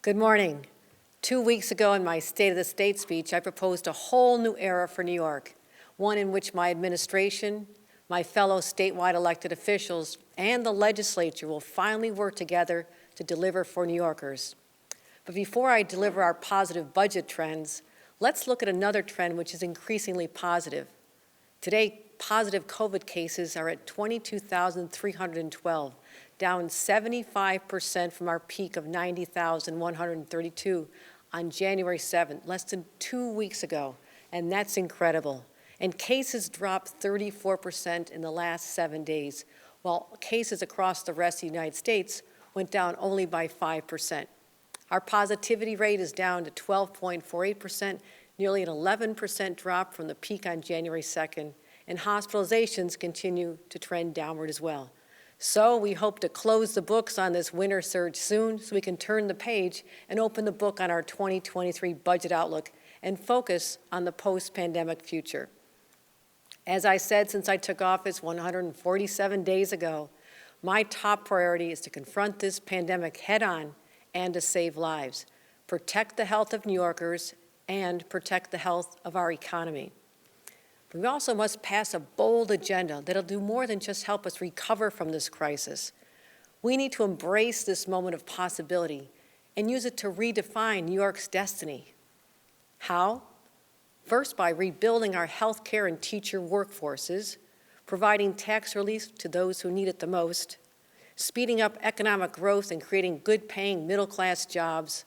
Good morning. 2 weeks ago in my State of the State speech, I proposed a whole new era for New York, one in which my administration, my fellow statewide elected officials, and the legislature will finally work together to deliver for New Yorkers. But before I deliver our positive budget trends, let's look at another trend which is increasingly positive. Today, positive COVID cases are at 22,312, down 75% from our peak of 90,132 on January 7th, less than 2 weeks ago, and that's incredible. And cases dropped 34% in the last 7 days, while cases across the rest of the United States went down only by 5%. Our positivity rate is down to 12.48%, nearly an 11% drop from the peak on January 2nd, and hospitalizations continue to trend downward as well. So we hope to close the books on this winter surge soon so we can turn the page and open the book on our 2023 budget outlook and focus on the post-pandemic future. As I said since I took office 147 days ago, my top priority is to confront this pandemic head-on and to save lives, protect the health of New Yorkers, and protect the health of our economy. We also must pass a bold agenda that'll do more than just help us recover from this crisis. We need to embrace this moment of possibility and use it to redefine New York's destiny. How? First, by rebuilding our healthcare and teacher workforces, providing tax relief to those who need it the most, speeding up economic growth and creating good-paying middle-class jobs,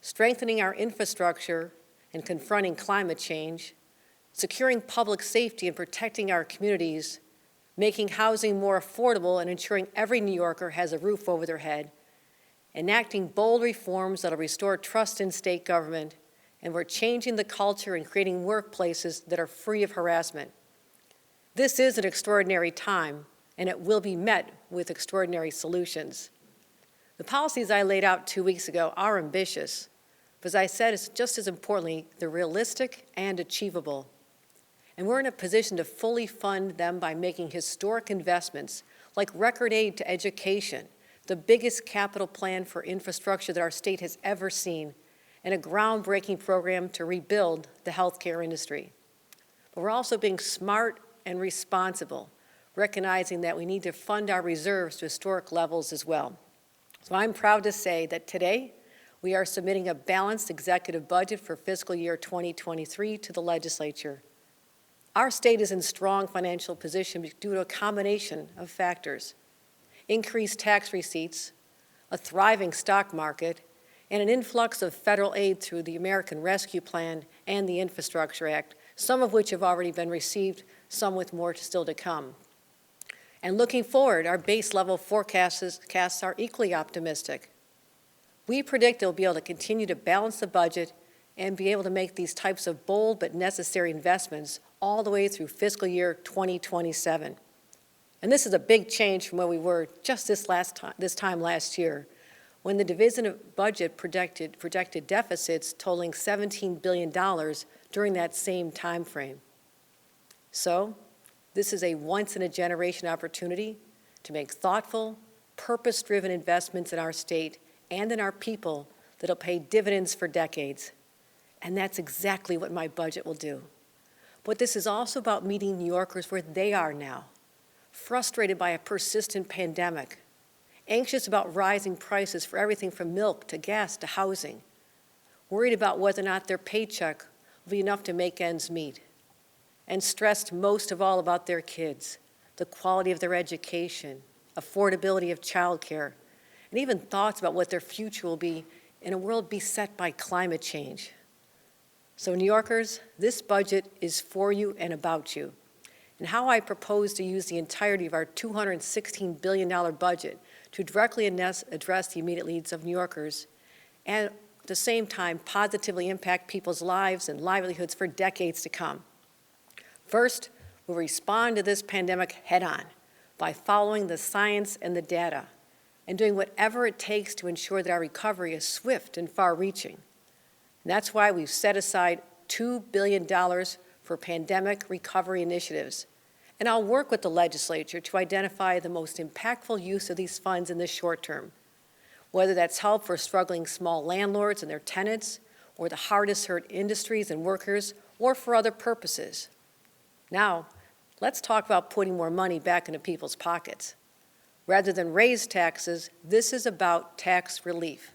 strengthening our infrastructure and confronting climate change, securing public safety and protecting our communities, making housing more affordable and ensuring every New Yorker has a roof over their head, enacting bold reforms that will restore trust in state government, and we're changing the culture and creating workplaces that are free of harassment. This is an extraordinary time, and it will be met with extraordinary solutions. The policies I laid out 2 weeks ago are ambitious, but as I said, it's just as importantly, they're realistic and achievable. And we're in a position to fully fund them by making historic investments like record aid to education, the biggest capital plan for infrastructure that our state has ever seen, and a groundbreaking program to rebuild the healthcare industry. But we're also being smart and responsible, recognizing that we need to fund our reserves to historic levels as well. So I'm proud to say that today we are submitting a balanced executive budget for fiscal year 2023 to the legislature. Our state is in strong financial position due to a combination of factors: increased tax receipts, a thriving stock market, and an influx of federal aid through the American Rescue Plan and the Infrastructure Act, some of which have already been received, some with more still to come. And looking forward, our base level forecasts are equally optimistic. We predict they'll be able to continue to balance the budget and be able to make these types of bold but necessary investments all the way through fiscal year 2027. And this is a big change from where we were just this time last year, when the Division of Budget projected deficits totaling $17 billion during that same time frame. So, this is a once-in-a-generation opportunity to make thoughtful, purpose-driven investments in our state and in our people that'll pay dividends for decades. And that's exactly what my budget will do. But this is also about meeting New Yorkers where they are now, frustrated by a persistent pandemic, anxious about rising prices for everything from milk to gas to housing, worried about whether or not their paycheck will be enough to make ends meet, and stressed most of all about their kids, the quality of their education, affordability of childcare, and even thoughts about what their future will be in a world beset by climate change. So New Yorkers, this budget is for you and about you. And how I propose to use the entirety of our $216 billion budget to directly address the immediate needs of New Yorkers and at the same time positively impact people's lives and livelihoods for decades to come. First, we'll respond to this pandemic head-on by following the science and the data and doing whatever it takes to ensure that our recovery is swift and far-reaching. And that's why we've set aside $2 billion for pandemic recovery initiatives. And I'll work with the legislature to identify the most impactful use of these funds in the short term. whether that's help for struggling small landlords and their tenants, or the hardest hurt industries and workers, or for other purposes. Now, let's talk about putting more money back into people's pockets. Rather than raise taxes, this is about tax relief,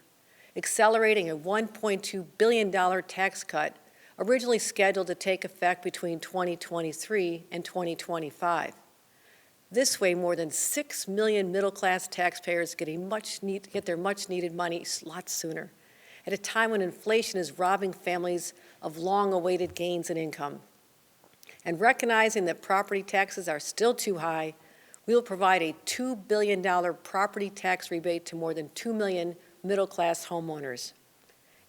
accelerating a $1.2 billion tax cut originally scheduled to take effect between 2023 and 2025. This way, more than 6 million middle-class taxpayers get their much-needed money lots sooner, at a time when inflation is robbing families of long-awaited gains in income. And recognizing that property taxes are still too high, we will provide a $2 billion property tax rebate to more than 2 million middle-class homeowners.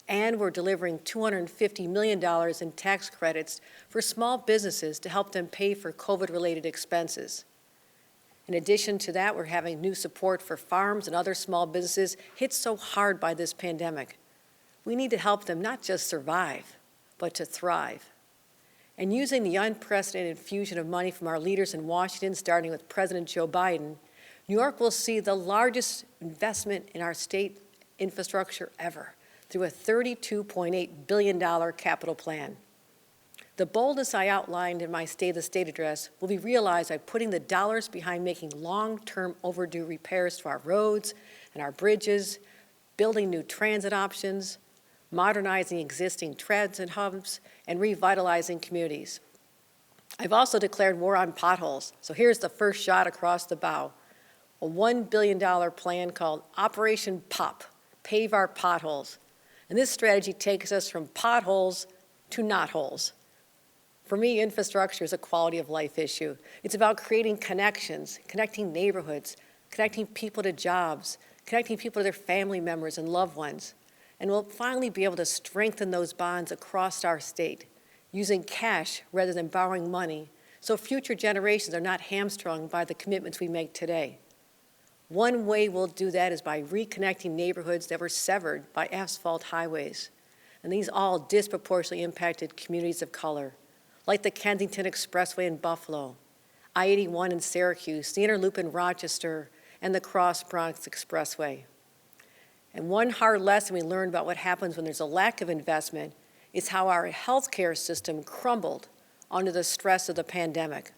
And we're delivering $250 million in tax credits for small businesses to help them pay for COVID-related expenses. In addition to that, we're having new support for farms and other small businesses hit so hard by this pandemic. We need to help them not just survive, but to thrive. And using the unprecedented infusion of money from our leaders in Washington, starting with President Joe Biden, New York will see the largest investment in our state infrastructure ever through a $32.8 billion capital plan. The boldness I outlined in my State of the State address will be realized by putting the dollars behind making long-term overdue repairs to our roads and our bridges, building new transit options, modernizing existing transit hubs, and revitalizing communities. I've also declared war on potholes, so here's the first shot across the bow. A $1 billion plan called Operation POP, Pave Our Potholes. And this strategy takes us from potholes to not holes. For me, infrastructure is a quality of life issue. It's about creating connections, connecting neighborhoods, connecting people to jobs, connecting people to their family members and loved ones. And we'll finally be able to strengthen those bonds across our state, using cash rather than borrowing money, so future generations are not hamstrung by the commitments we make today. One way we'll do that is by reconnecting neighborhoods that were severed by asphalt highways. And these all disproportionately impacted communities of color, like the Kensington Expressway in Buffalo, I-81 in Syracuse, the Interloop in Rochester, and the Cross Bronx Expressway. And one hard lesson we learned about what happens when there's a lack of investment is how our healthcare system crumbled under the stress of the pandemic.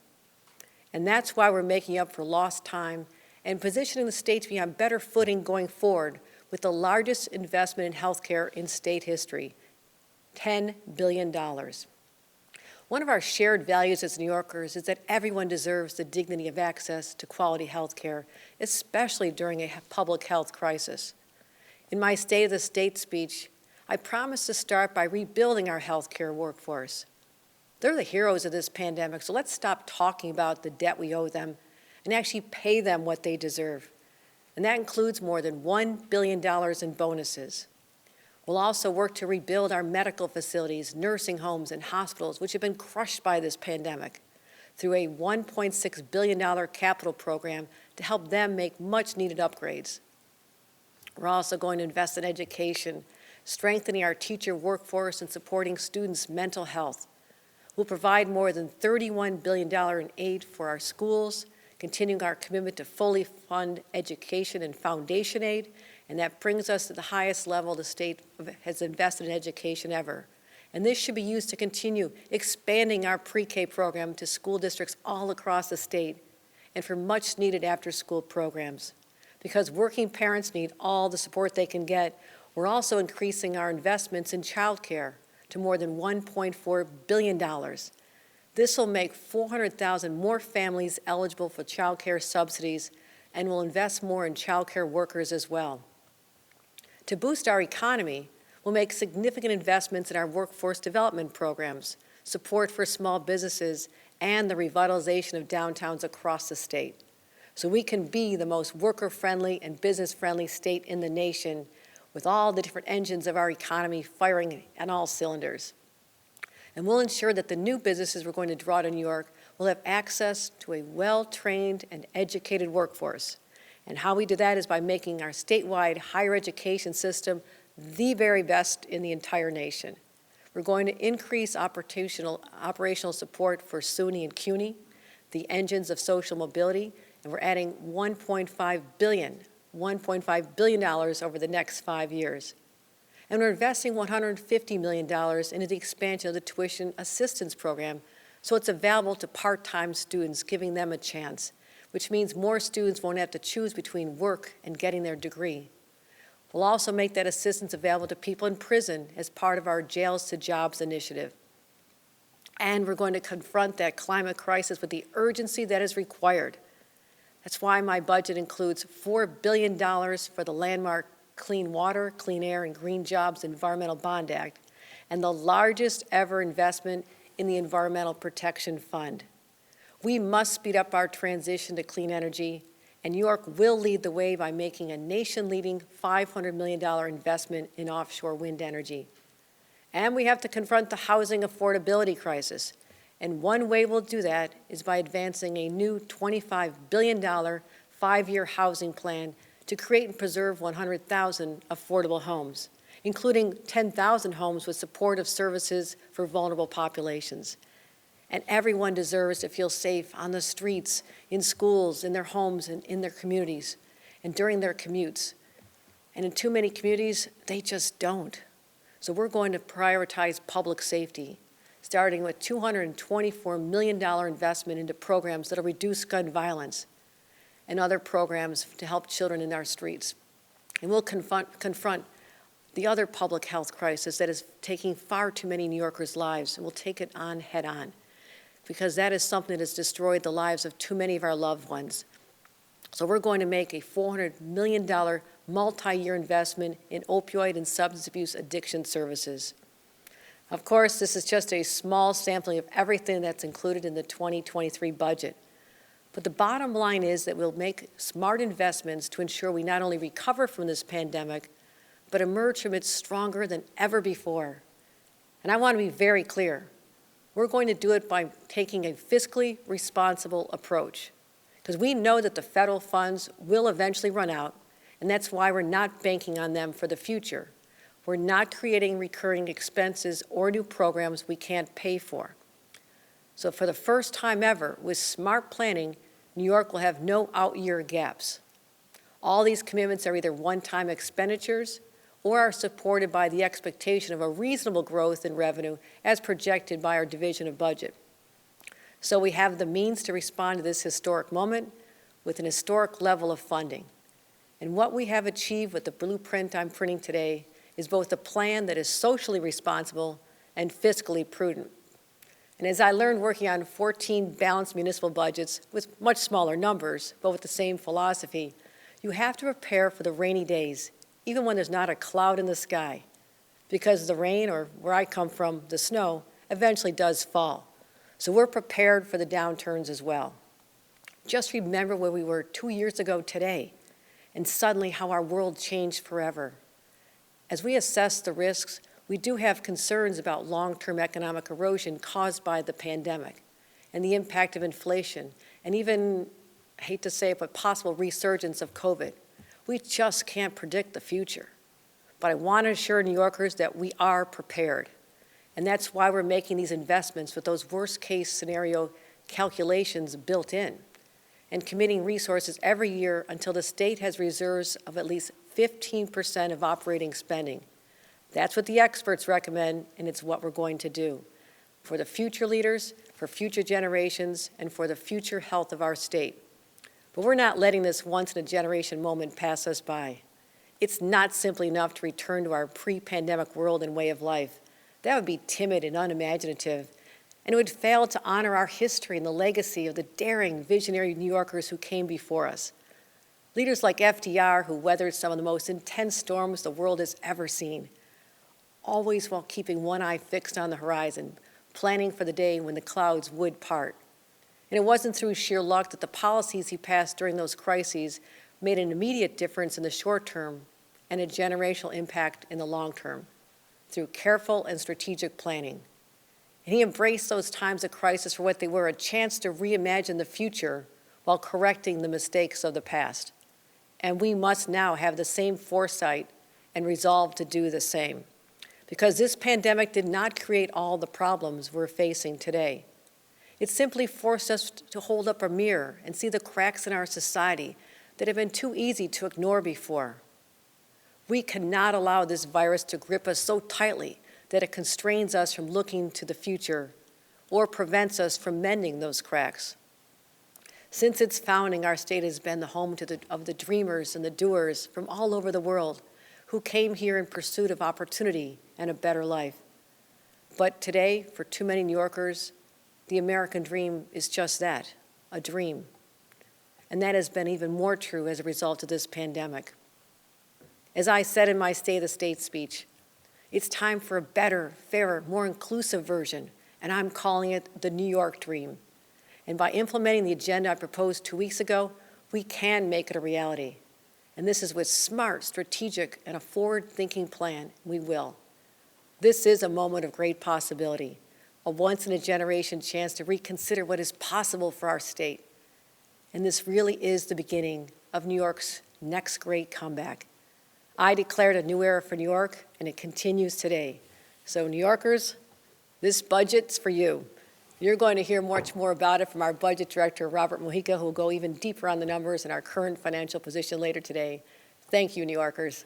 And that's why we're making up for lost time and positioning the state to be on better footing going forward with the largest investment in healthcare in state history, $10 billion. One of our shared values as New Yorkers is that everyone deserves the dignity of access to quality healthcare, especially during a public health crisis. In my State of the State speech, I promised to start by rebuilding our healthcare workforce. They're the heroes of this pandemic, so let's stop talking about the debt we owe them and actually pay them what they deserve. And that includes more than $1 billion in bonuses. We'll also work to rebuild our medical facilities, nursing homes, and hospitals, which have been crushed by this pandemic, through a $1.6 billion capital program to help them make much-needed upgrades. We're also going to invest in education, strengthening our teacher workforce and supporting students' mental health. We'll provide more than $31 billion in aid for our schools, continuing our commitment to fully fund education and foundation aid, and that brings us to the highest level the state has invested in education ever. And this should be used to continue expanding our pre-K program to school districts all across the state and for much-needed after-school programs. Because working parents need all the support they can get, we're also increasing our investments in child care to more than $1.4 billion. This will make 400,000 more families eligible for child care subsidies and will invest more in child care workers as well. To boost our economy, we'll make significant investments in our workforce development programs, support for small businesses, and the revitalization of downtowns across the state, so we can be the most worker-friendly and business-friendly state in the nation with all the different engines of our economy firing on all cylinders. And we'll ensure that the new businesses we're going to draw to New York will have access to a well-trained and educated workforce. And how we do that is by making our statewide higher education system the very best in the entire nation. We're going to increase operational support for SUNY and CUNY, the engines of social mobility, and we're adding $1.5 billion $1.5 billion over the next 5 years. And we're investing $150 million into the expansion of the tuition assistance program so it's available to part-time students, giving them a chance, which means more students won't have to choose between work and getting their degree. We'll also make that assistance available to people in prison as part of our Jails to Jobs initiative. And we're going to confront that climate crisis with the urgency that is required. That's why my budget includes $4 billion for the landmark Clean Water, Clean Air, and Green Jobs Environmental Bond Act, and the largest ever investment in the Environmental Protection Fund. We must speed up our transition to clean energy, and New York will lead the way by making a nation-leading $500 million investment in offshore wind energy. And we have to confront the housing affordability crisis. And one way we'll do that is by advancing a new $25 billion 5-year housing plan to create and preserve 100,000 affordable homes, including 10,000 homes with supportive services for vulnerable populations. And everyone deserves to feel safe on the streets, in schools, in their homes, and in their communities, and during their commutes. And in too many communities, they just don't. So we're going to prioritize public safety, starting with $224 million investment into programs that will reduce gun violence and other programs to help children in our streets. And we'll confront the other public health crisis that is taking far too many New Yorkers' lives, and we'll take it on head on, because that is something that has destroyed the lives of too many of our loved ones. So we're going to make a $400 million multi-year investment in opioid and substance abuse addiction services. Of course, this is just a small sampling of everything that's included in the 2023 budget. But the bottom line is that we'll make smart investments to ensure we not only recover from this pandemic, but emerge from it stronger than ever before. And I want to be very clear. We're going to do it by taking a fiscally responsible approach, because we know that the federal funds will eventually run out, and that's why we're not banking on them for the future. We're not creating recurring expenses or new programs we can't pay for. So for the first time ever, with smart planning, New York will have no out-year gaps. All these commitments are either one-time expenditures or are supported by the expectation of a reasonable growth in revenue as projected by our Division of Budget. So we have the means to respond to this historic moment with an historic level of funding. And what we have achieved with the blueprint I'm printing today is both a plan that is socially responsible and fiscally prudent. And as I learned working on 14 balanced municipal budgets with much smaller numbers, but with the same philosophy, you have to prepare for the rainy days, even when there's not a cloud in the sky, because the rain, or where I come from, the snow, eventually does fall. So we're prepared for the downturns as well. Just remember where we were 2 years ago today, and suddenly how our world changed forever. As we assess the risks, we do have concerns about long-term economic erosion caused by the pandemic and the impact of inflation, and even, I hate to say it, but possible resurgence of COVID. We just can't predict the future. But I want to assure New Yorkers that we are prepared. And that's why we're making these investments with those worst-case scenario calculations built in, and committing resources every year until the state has reserves of at least 15% of operating spending. That's what the experts recommend, and it's what we're going to do for the future leaders, for future generations, and for the future health of our state. But we're not letting this once-in-a-generation moment pass us by. It's not simply enough to return to our pre-pandemic world and way of life. That would be timid and unimaginative, and it would fail to honor our history and the legacy of the daring, visionary New Yorkers who came before us. Leaders like FDR, who weathered some of the most intense storms the world has ever seen, always while keeping one eye fixed on the horizon, planning for the day when the clouds would part. And it wasn't through sheer luck that the policies he passed during those crises made an immediate difference in the short term and a generational impact in the long term, through careful and strategic planning. And he embraced those times of crisis for what they were, a chance to reimagine the future while correcting the mistakes of the past. And we must now have the same foresight and resolve to do the same. Because this pandemic did not create all the problems we're facing today. It simply forced us to hold up a mirror and see the cracks in our society, that have been too easy to ignore before. We cannot allow this virus to grip us so tightly that it constrains us from looking to the future or prevents us from mending those cracks. Since its founding, our state has been the home of the dreamers and the doers from all over the world who came here in pursuit of opportunity and a better life. But today, for too many New Yorkers, the American dream is just that, a dream. And that has been even more true as a result of this pandemic. As I said in my State of the State speech, it's time for a better, fairer, more inclusive version, and I'm calling it the New York dream. And by implementing the agenda I proposed 2 weeks ago, we can make it a reality. And this is with smart, strategic, and a forward-thinking plan. We will. This is a moment of great possibility, a once-in-a-generation chance to reconsider what is possible for our state. And this really is the beginning of New York's next great comeback. I declared a new era for New York, and it continues today. So New Yorkers, this budget's for you. You're going to hear much more about it from our budget director, Robert Mojica, who will go even deeper on the numbers and our current financial position later today. Thank you, New Yorkers.